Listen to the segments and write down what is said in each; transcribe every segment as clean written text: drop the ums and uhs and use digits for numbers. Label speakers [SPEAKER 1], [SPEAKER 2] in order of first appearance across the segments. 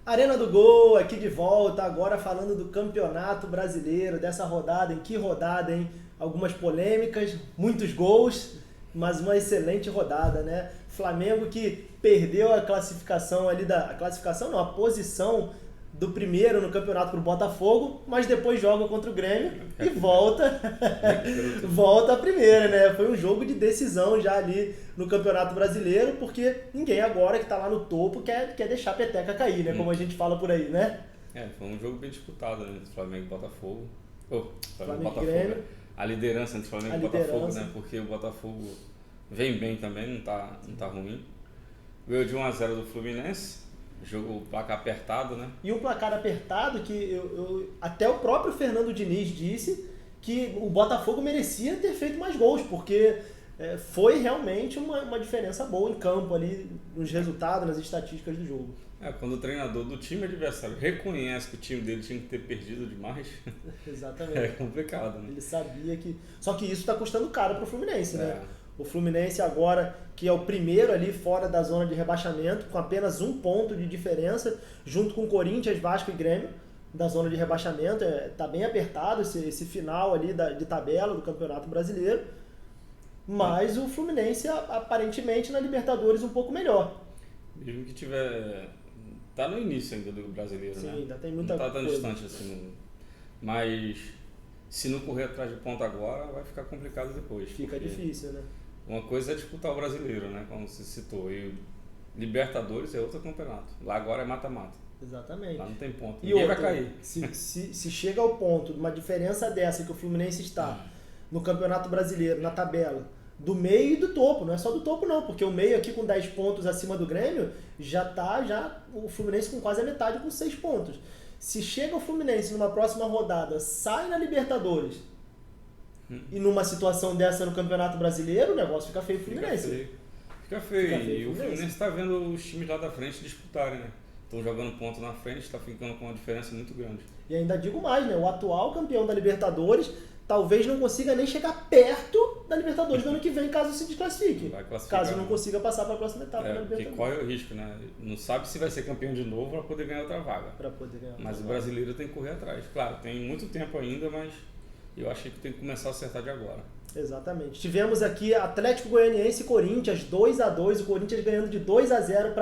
[SPEAKER 1] Arena do Gol, aqui de volta, agora falando do Campeonato Brasileiro, dessa rodada, em que rodada, hein? Algumas polêmicas, muitos gols, mas uma excelente rodada, né? Flamengo que perdeu a classificação ali a classificação não, a posição do primeiro no campeonato pro Botafogo, mas depois joga contra o Grêmio e volta volta a primeira, né? Foi um jogo de decisão já ali no Campeonato Brasileiro, porque ninguém agora que tá lá no topo quer deixar a peteca cair, né? Como a gente fala por aí, né?
[SPEAKER 2] Foi um jogo bem disputado, né? Entre Flamengo e Botafogo.
[SPEAKER 1] Flamengo e
[SPEAKER 2] Botafogo.
[SPEAKER 1] Grêmio.
[SPEAKER 2] A liderança entre Flamengo e Botafogo, né? Porque o Botafogo vem bem também, não tá ruim. Ganhou de 1-0 do Fluminense. Jogo, placar apertado, né?
[SPEAKER 1] E um placar apertado que até o próprio Fernando Diniz disse que o Botafogo merecia ter feito mais gols, porque foi realmente uma diferença boa em campo ali, nos resultados, nas estatísticas do jogo.
[SPEAKER 2] Quando o treinador do time adversário reconhece que o time dele tinha que ter perdido demais,
[SPEAKER 1] exatamente.
[SPEAKER 2] É complicado, né?
[SPEAKER 1] Ele sabia que... Só que isso está custando caro para o Fluminense, né? O Fluminense agora, que é o primeiro ali fora da zona de rebaixamento, com apenas 1 ponto de diferença, junto com Corinthians, Vasco e Grêmio, da zona de rebaixamento. Tá bem apertado esse final ali de tabela do Campeonato Brasileiro. Mas o Fluminense, aparentemente, na Libertadores um pouco melhor.
[SPEAKER 2] Mesmo que tiver... Tá no início ainda do Brasileiro, né?
[SPEAKER 1] Sim, ainda tem muita
[SPEAKER 2] coisa. Não tá tão
[SPEAKER 1] coisa.
[SPEAKER 2] distante assim. Mas se não correr atrás de ponta agora, vai ficar complicado depois.
[SPEAKER 1] Fica difícil, né?
[SPEAKER 2] Uma coisa é disputar o Brasileiro, né? Como você citou. E Libertadores é outro campeonato. Lá agora é mata-mata.
[SPEAKER 1] Exatamente.
[SPEAKER 2] Lá não tem ponto.
[SPEAKER 1] E
[SPEAKER 2] ninguém vai cair.
[SPEAKER 1] Se chega ao ponto de uma diferença dessa que o Fluminense está no Campeonato Brasileiro, na tabela, do meio e do topo, não é só do topo não, porque o meio aqui com 10 pontos acima do Grêmio, o Fluminense com quase a metade com 6 pontos. Se chega o Fluminense numa próxima rodada, sai na Libertadores e numa situação dessa no Campeonato Brasileiro, o negócio fica feio pro Fluminense.
[SPEAKER 2] Fica feio. E o Fluminense está vendo os times lá da frente disputarem, né? Estão jogando ponto na frente, está ficando com uma diferença muito grande.
[SPEAKER 1] E ainda digo mais, né? O atual campeão da Libertadores talvez não consiga nem chegar perto da Libertadores no ano que vem, caso se desclassifique. Caso não consiga passar para a próxima etapa da Libertadores.
[SPEAKER 2] Porque corre o risco, né? Não sabe se vai ser campeão de novo para poder ganhar outra vaga. Mas o brasileiro tem que correr atrás. Claro, tem muito tempo ainda, mas eu acho que tem que começar a acertar de agora.
[SPEAKER 1] Exatamente. Tivemos aqui Atlético Goianiense e Corinthians, 2-2, o Corinthians ganhando de 2-0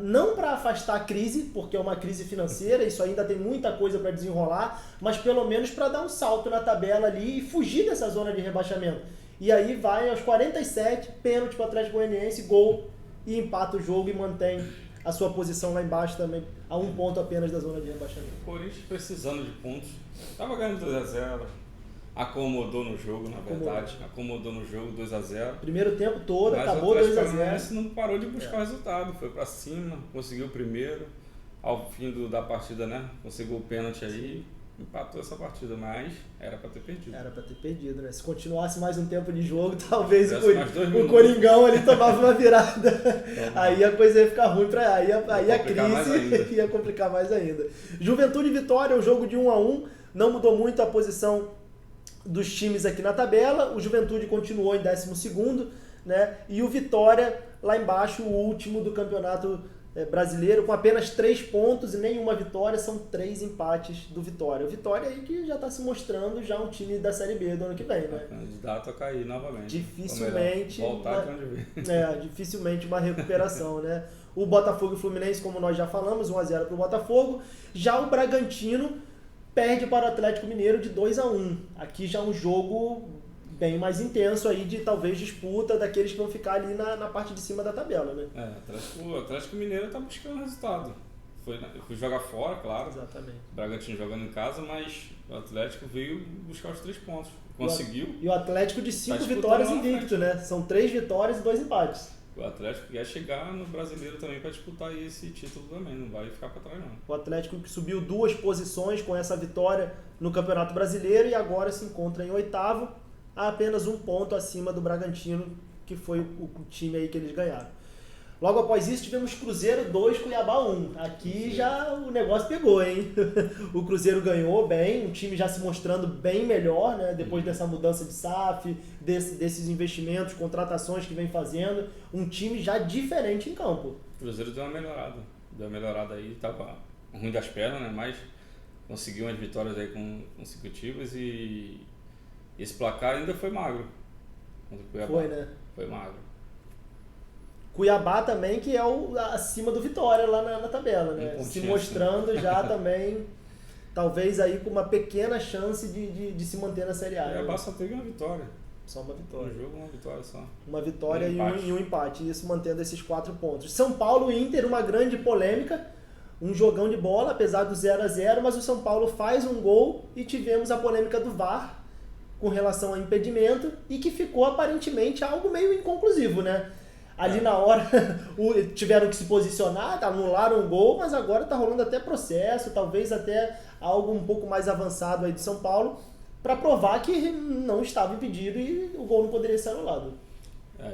[SPEAKER 1] não para afastar a crise, porque é uma crise financeira, isso ainda tem muita coisa para desenrolar, mas pelo menos para dar um salto na tabela ali e fugir dessa zona de rebaixamento. E aí vai aos 47, pênalti para o Atlético Goianiense, gol, e empata o jogo e mantém a sua posição lá embaixo também, a 1 ponto apenas da zona de rebaixamento.
[SPEAKER 2] O Corinthians precisando de pontos, estava ganhando 2-0. Acomodou no jogo, na verdade. Acomodou no jogo 2-0.
[SPEAKER 1] Primeiro tempo todo, acabou 2-0.
[SPEAKER 2] Mas não parou de buscar resultado. Foi pra cima, conseguiu o primeiro. Ao fim da partida, né? Conseguiu o pênalti aí, empatou essa partida, mas era pra ter perdido.
[SPEAKER 1] Era pra ter perdido, né? Se continuasse mais um tempo de jogo, talvez
[SPEAKER 2] o
[SPEAKER 1] Coringão ali tomava uma virada. Aí a coisa ia ficar ruim pra... Aí a crise ia complicar mais ainda. Juventude e Vitória, um jogo de 1-1. Não mudou muito a posição dos times aqui na tabela. O Juventude continuou em 12º, né? E o Vitória lá embaixo, o último do Campeonato Brasileiro, com apenas 3 pontos e nenhuma vitória, são 3 empates do Vitória. O Vitória aí que já está se mostrando já um time da Série B do ano que vem, né?
[SPEAKER 2] Candidato a cair novamente.
[SPEAKER 1] Dificilmente
[SPEAKER 2] voltar de onde vem.
[SPEAKER 1] Dificilmente uma recuperação, né? O Botafogo e o Fluminense, como nós já falamos, 1-0 para o Botafogo. Já o Bragantino perde para o Atlético Mineiro de 2-1. Aqui já um jogo bem mais intenso aí de talvez disputa daqueles que vão ficar ali na parte de cima da tabela, né?
[SPEAKER 2] O Atlético Mineiro está buscando resultado. Foi jogar fora, claro.
[SPEAKER 1] Exatamente.
[SPEAKER 2] O Bragantino jogando em casa, mas o Atlético veio buscar os 3 pontos. Conseguiu.
[SPEAKER 1] E o Atlético de 5 vitórias invicto, né? São 3 vitórias e 2 empates.
[SPEAKER 2] O Atlético quer chegar no Brasileiro também para disputar esse título também, não vai ficar para trás não.
[SPEAKER 1] O Atlético que subiu 2 posições com essa vitória no Campeonato Brasileiro e agora se encontra em 8º, a apenas 1 ponto acima do Bragantino, que foi o time aí que eles ganharam. Logo após isso tivemos Cruzeiro 2, Cuiabá 1. Aqui já o negócio pegou, hein? O Cruzeiro ganhou bem, o time já se mostrando bem melhor, né? Depois dessa mudança de SAF, desses investimentos, contratações que vem fazendo. Um time já diferente em campo.
[SPEAKER 2] O Cruzeiro deu uma melhorada. deu uma melhorada aí, tava ruim das pernas, né? Mas conseguiu umas vitórias aí consecutivas e esse placar ainda foi magro. Contra o Cuiabá.
[SPEAKER 1] Foi, né?
[SPEAKER 2] Foi magro.
[SPEAKER 1] Cuiabá também, que é acima do Vitória lá na tabela, né? Se mostrando já também, talvez aí com uma pequena chance de se manter na Série A.
[SPEAKER 2] Cuiabá só teve uma vitória.
[SPEAKER 1] Só uma vitória.
[SPEAKER 2] Um jogo, uma vitória só.
[SPEAKER 1] Uma vitória e um empate. Isso mantendo esses 4 pontos. São Paulo e Inter, uma grande polêmica. Um jogão de bola, apesar do 0-0, mas o São Paulo faz um gol e tivemos a polêmica do VAR com relação ao impedimento e que ficou aparentemente algo meio inconclusivo, né? Ali na hora tiveram que se posicionar, anularam o gol, mas agora está rolando até processo, talvez até algo um pouco mais avançado aí de São Paulo, para provar que não estava impedido e o gol não poderia ser anulado.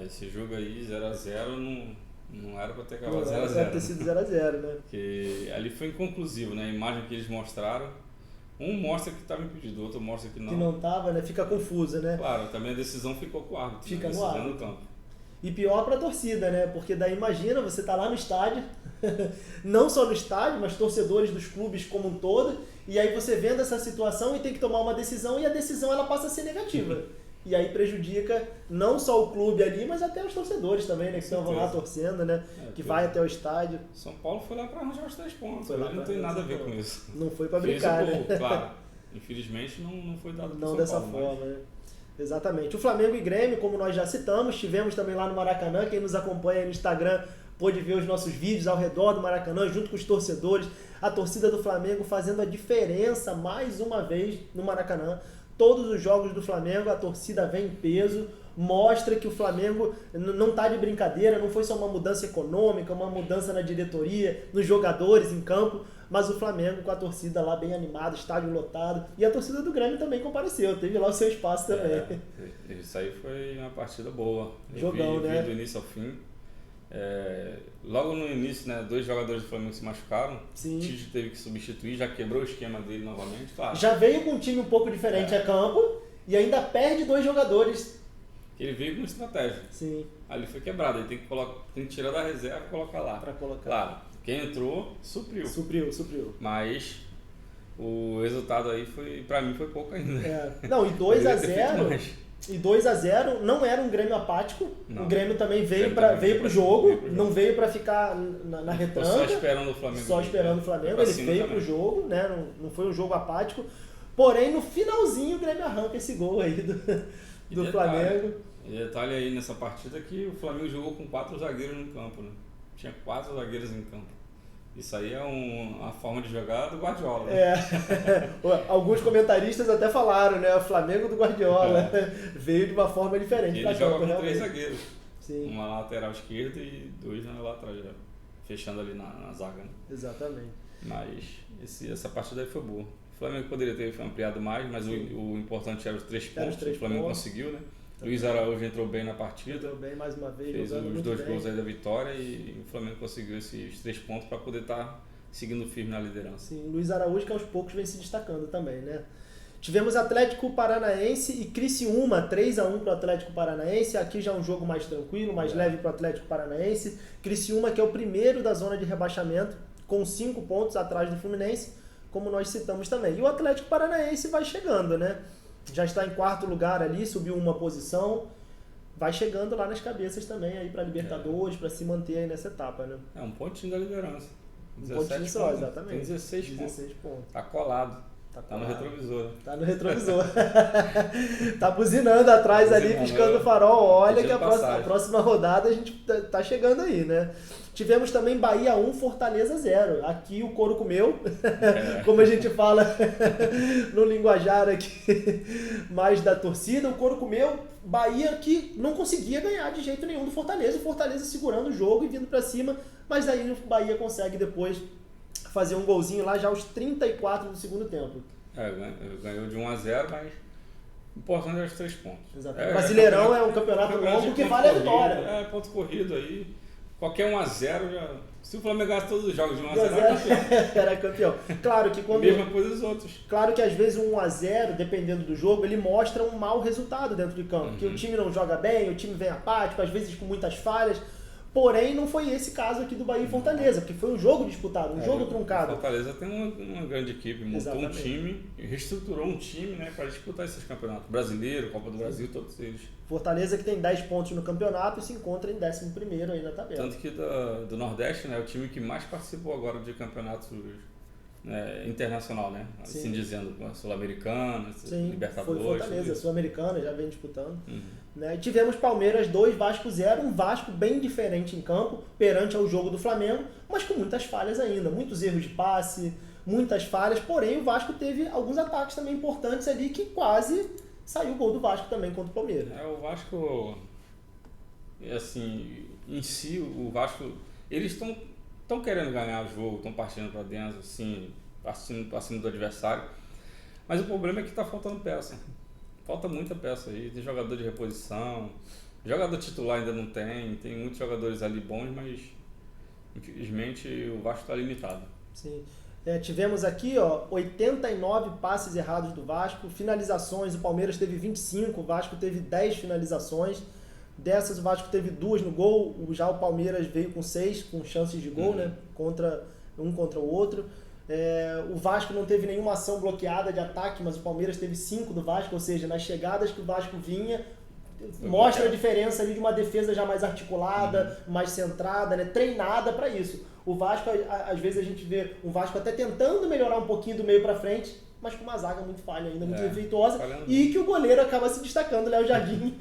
[SPEAKER 2] Esse jogo aí, 0-0, não era para ter acabado 0-0.
[SPEAKER 1] Não era para ter sido 0-0, né?
[SPEAKER 2] Porque ali foi inconclusivo, né? A imagem que eles mostraram, um mostra que estava impedido, o outro mostra que não.
[SPEAKER 1] Que não estava, né? Fica confusa, né?
[SPEAKER 2] Claro, também a decisão ficou com o árbitro.
[SPEAKER 1] Fica
[SPEAKER 2] no
[SPEAKER 1] árbitro.
[SPEAKER 2] No campo.
[SPEAKER 1] E pior para a torcida, né? Porque daí imagina, você tá lá no estádio, não só no estádio, mas torcedores dos clubes como um todo, e aí você vendo essa situação e tem que tomar uma decisão e a decisão ela passa a ser negativa. E aí prejudica não só o clube ali, mas até os torcedores também, né? Que vão lá torcendo, né? Que vai até o estádio.
[SPEAKER 2] São Paulo foi lá para arranjar os 3 pontos. Não tem nada a ver com isso.
[SPEAKER 1] Não foi para brincar, né?
[SPEAKER 2] Claro. Infelizmente não foi dado
[SPEAKER 1] não dessa forma, né? Exatamente. O Flamengo e Grêmio, como nós já citamos, tivemos também lá no Maracanã. Quem nos acompanha aí no Instagram pôde ver os nossos vídeos ao redor do Maracanã, junto com os torcedores. A torcida do Flamengo fazendo a diferença mais uma vez no Maracanã. Todos os jogos do Flamengo, a torcida vem em peso, mostra que o Flamengo não está de brincadeira, não foi só uma mudança econômica, uma mudança na diretoria, nos jogadores em campo, mas o Flamengo com a torcida lá bem animada, estádio lotado, e a torcida do Grêmio também compareceu, teve lá o seu espaço também.
[SPEAKER 2] Isso aí foi uma partida boa.
[SPEAKER 1] Jogão, né?
[SPEAKER 2] Vi do início ao fim. Logo no início, né, 2 jogadores do Flamengo se machucaram.
[SPEAKER 1] Sim.
[SPEAKER 2] O Tite teve que substituir, já quebrou o esquema dele novamente. Claro.
[SPEAKER 1] Já veio com um time um pouco diferente a campo e ainda perde 2 jogadores.
[SPEAKER 2] Ele veio com estratégia.
[SPEAKER 1] Sim.
[SPEAKER 2] Ali foi quebrado, ele tem que tirar da reserva e colocar lá.
[SPEAKER 1] Para colocar.
[SPEAKER 2] Claro, quem entrou, supriu.
[SPEAKER 1] Supriu.
[SPEAKER 2] Mas o resultado aí pra mim foi pouco ainda.
[SPEAKER 1] Não, e 2-0. E 2-0 não era um Grêmio apático.
[SPEAKER 2] Não.
[SPEAKER 1] O Grêmio também veio pro jogo, não veio para ficar na retranca.
[SPEAKER 2] Só esperando o Flamengo.
[SPEAKER 1] Só esperando o Flamengo, ele veio pro jogo, né? Não foi um jogo apático. Porém, no finalzinho o Grêmio arranca esse gol aí do Flamengo.
[SPEAKER 2] E detalhe aí nessa partida que o Flamengo jogou com 4 zagueiros no campo, né? Tinha 4 zagueiros em campo. Isso aí é uma forma de jogar do Guardiola, né?
[SPEAKER 1] Alguns comentaristas até falaram, né? O Flamengo do Guardiola veio de uma forma diferente.
[SPEAKER 2] Ele joga com 3 zagueiros.
[SPEAKER 1] Sim.
[SPEAKER 2] Uma na lateral esquerda e 2 na lateral, fechando ali na zaga, né?
[SPEAKER 1] Exatamente.
[SPEAKER 2] Mas essa partida aí foi boa. O Flamengo poderia ter ampliado mais, mas o importante era os 3 pontos. O Flamengo conseguiu, né? Luiz Araújo entrou bem na partida.
[SPEAKER 1] Entrou bem mais uma vez.
[SPEAKER 2] Fez os 2 gols aí da vitória e o Flamengo conseguiu esses 3 pontos para poder estar seguindo firme na liderança.
[SPEAKER 1] Sim, Luiz Araújo que aos poucos vem se destacando também, né? Tivemos Atlético Paranaense e Criciúma, 3-1 para o Atlético Paranaense. Aqui já é um jogo mais tranquilo, mais leve para o Atlético Paranaense. Criciúma que é o primeiro da zona de rebaixamento, com 5 pontos atrás do Fluminense, como nós citamos também. E o Atlético Paranaense vai chegando, né? Já está em 4º lugar ali, subiu uma posição, vai chegando lá nas cabeças também aí para Libertadores, para se manter aí nessa etapa, né?
[SPEAKER 2] Um pontinho da liderança.
[SPEAKER 1] Um pontinho só, exatamente.
[SPEAKER 2] Tem 16 pontos. Tá colado. Tá no retrovisor.
[SPEAKER 1] Tá no retrovisor. Tá buzinando atrás ali, piscando o farol. Olha que a próxima rodada a gente tá chegando aí, né? Tivemos também Bahia 1, Fortaleza 0. Aqui o couro comeu, como a gente fala no linguajar aqui mais da torcida. O couro comeu, Bahia que não conseguia ganhar de jeito nenhum do Fortaleza. O Fortaleza segurando o jogo e vindo pra cima, mas aí o Bahia consegue depois fazer um golzinho lá já aos 34 do segundo tempo.
[SPEAKER 2] Ganhou de 1-0, mas o importante é os 3 pontos.
[SPEAKER 1] Exatamente. Brasileirão é um campeonato longo que vale a vitória.
[SPEAKER 2] Ponto corrido aí. Qualquer 1-0 já. Se o Flamengo ganhasse todos os jogos de 1-0, era campeão.
[SPEAKER 1] Era campeão. Claro que quando.
[SPEAKER 2] Mesma coisa dos outros.
[SPEAKER 1] Claro que às vezes um 1-0, dependendo do jogo, ele mostra um mau resultado dentro de campo. Que o time não joga bem, o time vem apático, às vezes com muitas falhas. Porém, não foi esse caso aqui do Bahia e Fortaleza, porque foi um jogo disputado, um jogo truncado.
[SPEAKER 2] O Fortaleza tem uma grande equipe, montou
[SPEAKER 1] Exatamente.
[SPEAKER 2] um time, reestruturou um time, né, para disputar esses campeonatos. Brasileiro, Copa do Brasil, todos eles.
[SPEAKER 1] Fortaleza que tem 10 pontos no campeonato e se encontra em 11º aí na tabela.
[SPEAKER 2] Tanto que do Nordeste, né, é o time que mais participou agora de campeonatos internacional, né?
[SPEAKER 1] Sim.
[SPEAKER 2] Assim dizendo, com a Sul-Americana, Libertadores.
[SPEAKER 1] Foi Fortaleza, Sul-Americana, já vem disputando. Né? E tivemos Palmeiras 2, Vasco 0, um Vasco bem diferente em campo, perante ao jogo do Flamengo, mas com muitas falhas ainda, muitos erros de passe, muitas falhas, porém o Vasco teve alguns ataques também importantes ali que quase saiu o gol do Vasco também contra o Palmeiras.
[SPEAKER 2] O Vasco, assim, em si, o Vasco, eles estão querendo ganhar o jogo, estão partindo para dentro, assim, partindo do adversário, mas o problema é que está faltando peça. Falta muita peça aí, tem jogador de reposição, jogador titular ainda não tem muitos jogadores ali bons, mas infelizmente o Vasco está limitado.
[SPEAKER 1] Sim. Tivemos aqui 89 passes errados do Vasco, finalizações, o Palmeiras teve 25, o Vasco teve 10 finalizações, dessas o Vasco teve 2 no gol, já o Palmeiras veio com 6, com chances de gol, né? Contra o outro. O Vasco não teve nenhuma ação bloqueada de ataque, mas o Palmeiras teve 5 do Vasco, ou seja, nas chegadas que o Vasco vinha, mostra a diferença ali de uma defesa já mais articulada, mais centrada, né, treinada para isso. O Vasco, às vezes a gente vê um Vasco até tentando melhorar um pouquinho do meio para frente, mas com uma zaga muito falha ainda, muito defeituosa, e que o goleiro acaba se destacando, Léo Jardim,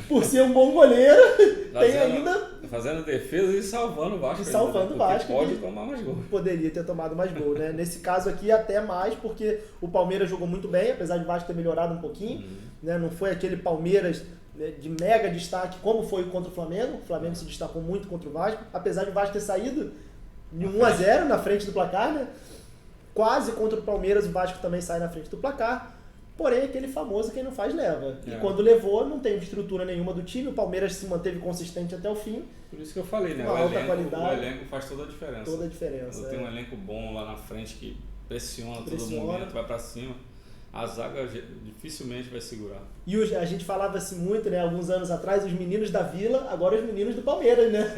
[SPEAKER 1] por ser um bom goleiro,
[SPEAKER 2] fazendo defesa e salvando o Vasco.
[SPEAKER 1] O Vasco.
[SPEAKER 2] Pode tomar mais gol.
[SPEAKER 1] Poderia ter tomado mais gol, né? Nesse caso aqui até mais, porque o Palmeiras jogou muito bem, apesar de o Vasco ter melhorado um pouquinho, né? Não foi aquele Palmeiras de mega destaque como foi contra o Flamengo. O Flamengo se destacou muito contra o Vasco, apesar de o Vasco ter saído de 1-0 na frente do placar, né? Quase contra o Palmeiras, o Vasco também sai na frente do placar. Porém, aquele famoso quem não faz leva. E quando levou, não tem estrutura nenhuma do time. O Palmeiras se manteve consistente até o fim.
[SPEAKER 2] Por isso que eu falei, né?
[SPEAKER 1] O
[SPEAKER 2] elenco faz toda a diferença.
[SPEAKER 1] Toda a diferença.
[SPEAKER 2] Quando tem um elenco bom lá na frente que pressiona todo momento, vai pra cima, a zaga dificilmente vai segurar.
[SPEAKER 1] E a gente falava assim muito, né? Alguns anos atrás, os meninos da Vila, agora os meninos do Palmeiras, né?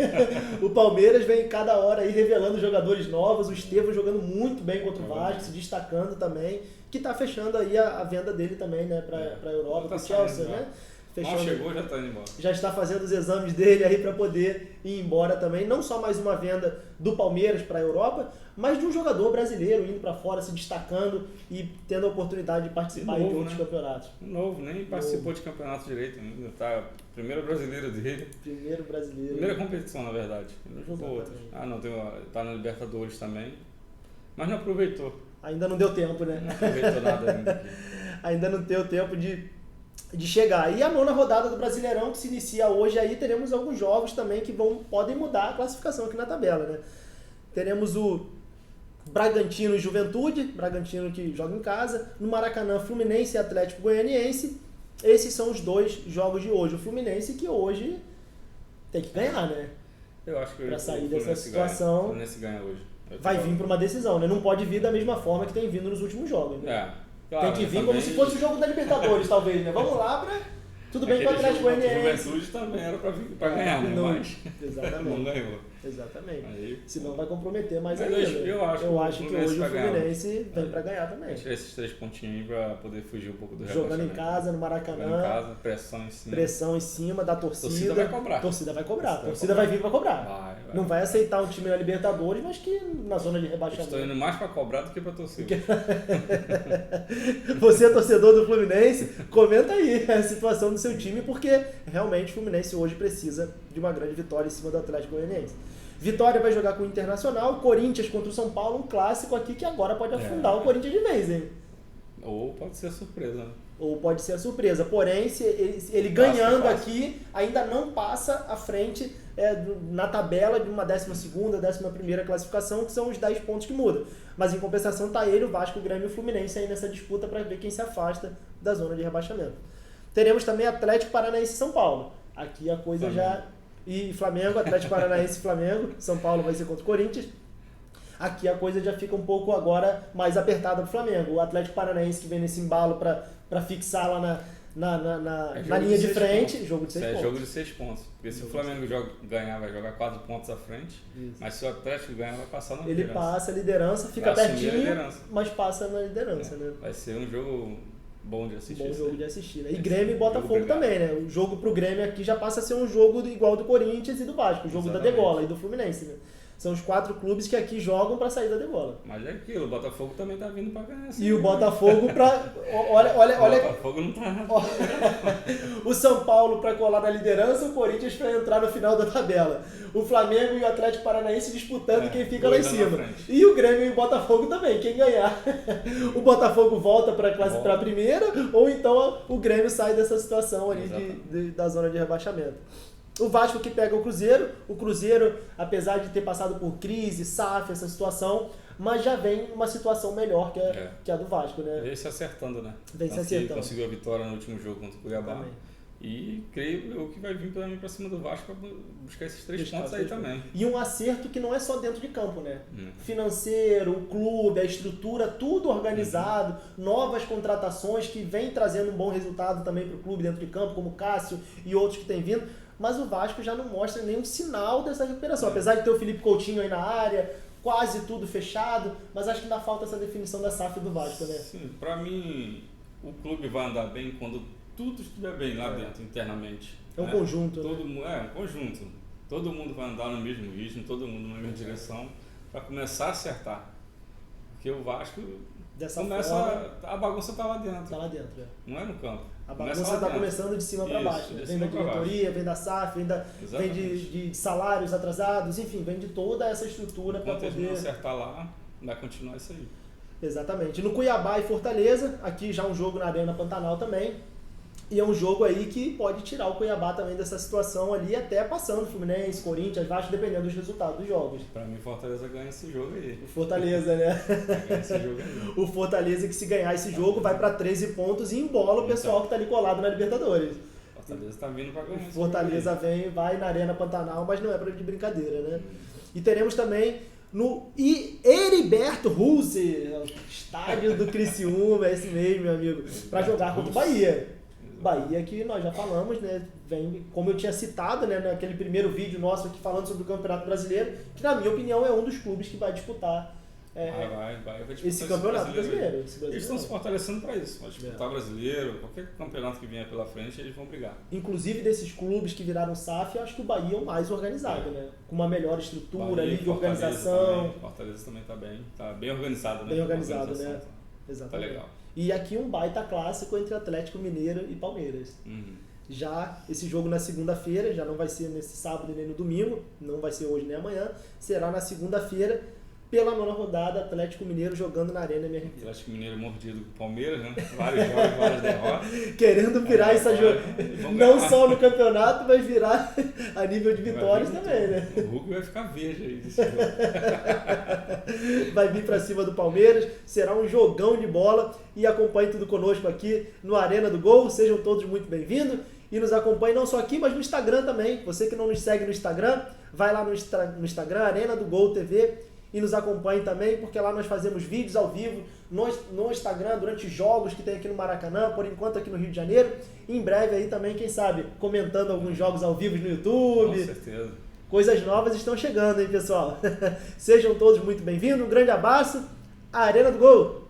[SPEAKER 1] O Palmeiras vem cada hora aí revelando jogadores novos. O Estevão jogando muito bem contra o Vasco, se destacando também. Que tá fechando aí a venda dele também, né? Pra Europa, pro Chelsea, né?
[SPEAKER 2] Mal chegou, já tá indo embora.
[SPEAKER 1] Já está fazendo os exames dele aí para poder ir embora também. Não só mais uma venda do Palmeiras para a Europa, mas de um jogador brasileiro indo para fora, se destacando e tendo a oportunidade de participar de outros campeonatos.
[SPEAKER 2] Novo, nem participou de campeonato direito ainda. Tá, primeiro brasileiro dele.
[SPEAKER 1] Primeiro brasileiro.
[SPEAKER 2] Primeira competição, na verdade. Ele não jogou outros. Tá na Libertadores também. Mas não aproveitou.
[SPEAKER 1] Ainda não deu tempo, né?
[SPEAKER 2] Não aproveitou nada ainda.
[SPEAKER 1] Ainda não deu tempo de chegar. E a 9ª rodada do Brasileirão, que se inicia hoje, aí teremos alguns jogos também que podem mudar a classificação aqui na tabela, né? Teremos o Bragantino e Juventude, Bragantino que joga em casa, no Maracanã, Fluminense e Atlético Goianiense. Esses são os 2 jogos de hoje. O Fluminense que hoje tem que ganhar, né?
[SPEAKER 2] Eu acho que
[SPEAKER 1] pra sair dessa situação,
[SPEAKER 2] o Fluminense ganha hoje.
[SPEAKER 1] Vai vir para uma decisão, né? Não pode vir da mesma forma que tem vindo nos últimos jogos, né?
[SPEAKER 2] Claro,
[SPEAKER 1] tem que vir como se fosse o jogo da Libertadores, talvez, né? Vamos lá pra... Tudo bem que o Atlético Goianiense...
[SPEAKER 2] Juventude também era pra ganhar, né? Mas
[SPEAKER 1] exatamente.
[SPEAKER 2] não ganhou.
[SPEAKER 1] Exatamente.
[SPEAKER 2] Aí,
[SPEAKER 1] senão vai comprometer mais
[SPEAKER 2] ainda.
[SPEAKER 1] Eu acho que hoje o Fluminense vem pra ganhar também.
[SPEAKER 2] Tirar esses 3 pontinhos aí pra poder fugir um pouco do
[SPEAKER 1] jogando em casa, no Maracanã.
[SPEAKER 2] Jogando em casa, pressão em cima.
[SPEAKER 1] Da torcida.
[SPEAKER 2] Torcida vai cobrar.
[SPEAKER 1] Torcida vai vir pra cobrar.
[SPEAKER 2] Vai.
[SPEAKER 1] Não vai aceitar um time na Libertadores, mas que na zona de rebaixamento.
[SPEAKER 2] Estou indo mais pra cobrar do que pra torcida.
[SPEAKER 1] Você é torcedor do Fluminense? Comenta aí a situação do seu time, porque realmente o Fluminense hoje precisa de uma grande vitória em cima do Atlético Goianiense. Vitória vai jogar com o Internacional, Corinthians contra o São Paulo, um clássico aqui que agora pode afundar o Corinthians de vez, hein?
[SPEAKER 2] Ou pode ser surpresa, né?
[SPEAKER 1] Ou pode ser a surpresa. Porém, se ele ganhando aqui, ainda não passa à frente na tabela de uma 12ª, 11ª classificação, que são os 10 pontos que mudam. Mas em compensação tá ele, o Vasco, o Grêmio e o Fluminense aí nessa disputa para ver quem se afasta da zona de rebaixamento. Teremos também Atlético Paranaense e São Paulo. Aqui a coisa já... E Flamengo, Atlético Paranaense e Flamengo. São Paulo vai ser contra o Corinthians. Aqui a coisa já fica um pouco agora mais apertada pro Flamengo. O Atlético Paranaense que vem nesse embalo para fixar lá na linha de frente,
[SPEAKER 2] pontos.
[SPEAKER 1] jogo de 6 pontos.
[SPEAKER 2] É jogo de 6 pontos. Porque se o Flamengo ganhar, vai jogar 4 pontos à frente. Isso. Mas se o Atlético ganhar, vai passar na liderança.
[SPEAKER 1] Ele passa a liderança, fica pertinho, mas passa na liderança, né?
[SPEAKER 2] Vai ser um jogo bom de assistir.
[SPEAKER 1] Bom jogo de assistir, né? E Grêmio e Botafogo também, né? O jogo pro Grêmio aqui já passa a ser um jogo igual do Corinthians e do Vasco, o jogo da degola e do Fluminense, né? São os 4 clubes que aqui jogam para sair da degola.
[SPEAKER 2] Mas é aquilo, o Botafogo também tá vindo para ganhar.
[SPEAKER 1] E o Botafogo para olha,
[SPEAKER 2] o Botafogo não tá.
[SPEAKER 1] O São Paulo para colar na liderança, o Corinthians para entrar no final da tabela. O Flamengo e o Atlético Paranaense disputando quem fica lá em cima. E o Grêmio e o Botafogo também, quem ganhar. O Botafogo volta para a primeira, ou então o Grêmio sai dessa situação ali da zona de rebaixamento. O Vasco que pega o Cruzeiro, apesar de ter passado por crise, SAF, essa situação, mas já vem uma situação melhor que a do Vasco, né?
[SPEAKER 2] Vem se acertando, né?
[SPEAKER 1] Vem se acertando.
[SPEAKER 2] Conseguiu a vitória no último jogo contra o Cuiabá. Também. E creio que vai vir para cima do Vasco para buscar esses 3 pontos aí também.
[SPEAKER 1] E um acerto que não é só dentro de campo, né? Financeiro, o clube, a estrutura, tudo organizado, novas contratações que vem trazendo um bom resultado também para o clube dentro de campo, como o Cássio e outros que têm vindo. Mas o Vasco já não mostra nenhum sinal dessa recuperação. Apesar de ter o Felipe Coutinho aí na área, quase tudo fechado, mas acho que ainda falta essa definição da SAF do Vasco, né?
[SPEAKER 2] Sim, para mim, o clube vai andar bem quando tudo estiver bem lá dentro, internamente.
[SPEAKER 1] É um conjunto,
[SPEAKER 2] um conjunto. Todo mundo vai andar no mesmo ritmo, todo mundo na mesma direção, para começar a acertar. Porque o Vasco a bagunça está lá dentro.
[SPEAKER 1] Está lá dentro,
[SPEAKER 2] Não é no campo.
[SPEAKER 1] A bagunça está começando de cima para baixo. Vem da diretoria, vem da SAF, vem de salários atrasados, enfim, vem de toda essa estrutura para poder...
[SPEAKER 2] Enquanto acertar lá, vai continuar isso aí.
[SPEAKER 1] Exatamente. No Cuiabá e Fortaleza, aqui já um jogo na Arena Pantanal também. E é um jogo aí que pode tirar o Cuiabá também dessa situação ali, até passando Fluminense, Corinthians, Vasco, dependendo dos resultados dos jogos.
[SPEAKER 2] Pra mim, Fortaleza ganha esse jogo aí.
[SPEAKER 1] O Fortaleza, né?
[SPEAKER 2] Ganha esse jogo aí.
[SPEAKER 1] O Fortaleza que se ganhar esse jogo vai pra 13 pontos e embola o pessoal que tá ali colado na Libertadores.
[SPEAKER 2] Fortaleza tá vindo pra ganhar.
[SPEAKER 1] Fortaleza vai na Arena Pantanal, mas não é de brincadeira, né? E teremos também no Heriberto Russo, estádio do Criciúma, é esse mesmo, meu amigo, pra jogar contra o Bahia. Bahia que nós já falamos, né? Vem, como eu tinha citado, né, naquele primeiro vídeo nosso aqui falando sobre o Campeonato Brasileiro, que na minha opinião é um dos clubes que vai disputar esse Campeonato Brasileiro.
[SPEAKER 2] Eles estão se fortalecendo para isso, vai disputar brasileiro, qualquer campeonato que vier pela frente, eles vão brigar.
[SPEAKER 1] Inclusive desses clubes que viraram SAF, eu acho que o Bahia é o mais organizado, né? Com uma melhor estrutura ali de organização.
[SPEAKER 2] Fortaleza também tá bem organizado, né?
[SPEAKER 1] Bem organizado, né? Exatamente.
[SPEAKER 2] Tá legal.
[SPEAKER 1] E aqui um baita clássico entre Atlético Mineiro e Palmeiras. Já esse jogo na segunda-feira, já não vai ser nesse sábado nem no domingo, não vai ser hoje nem amanhã, será na segunda-feira, pela 9ª rodada, Atlético Mineiro jogando na Arena MRV.
[SPEAKER 2] Atlético Mineiro mordido com o Palmeiras, né? Vários jogos, várias derrotas.
[SPEAKER 1] Querendo virar essa jogo. Não só no campeonato, mas virar a nível de vitórias também, né?
[SPEAKER 2] O Hulk vai ficar verde aí desse jogo.
[SPEAKER 1] Vai vir pra cima do Palmeiras, será um jogão de bola e acompanhe tudo conosco aqui no Arena do Gol. Sejam todos muito bem-vindos e nos acompanhe não só aqui, mas no Instagram também. Você que não nos segue no Instagram, vai lá no Instagram, Arena do Gol TV, e nos acompanhe também, porque lá nós fazemos vídeos ao vivo no Instagram durante jogos que tem aqui no Maracanã, por enquanto aqui no Rio de Janeiro. E em breve aí também, quem sabe, comentando alguns jogos ao vivo no YouTube.
[SPEAKER 2] Com certeza.
[SPEAKER 1] Coisas novas estão chegando, hein, pessoal? Sejam todos muito bem-vindos, um grande abraço, Arena do Gol!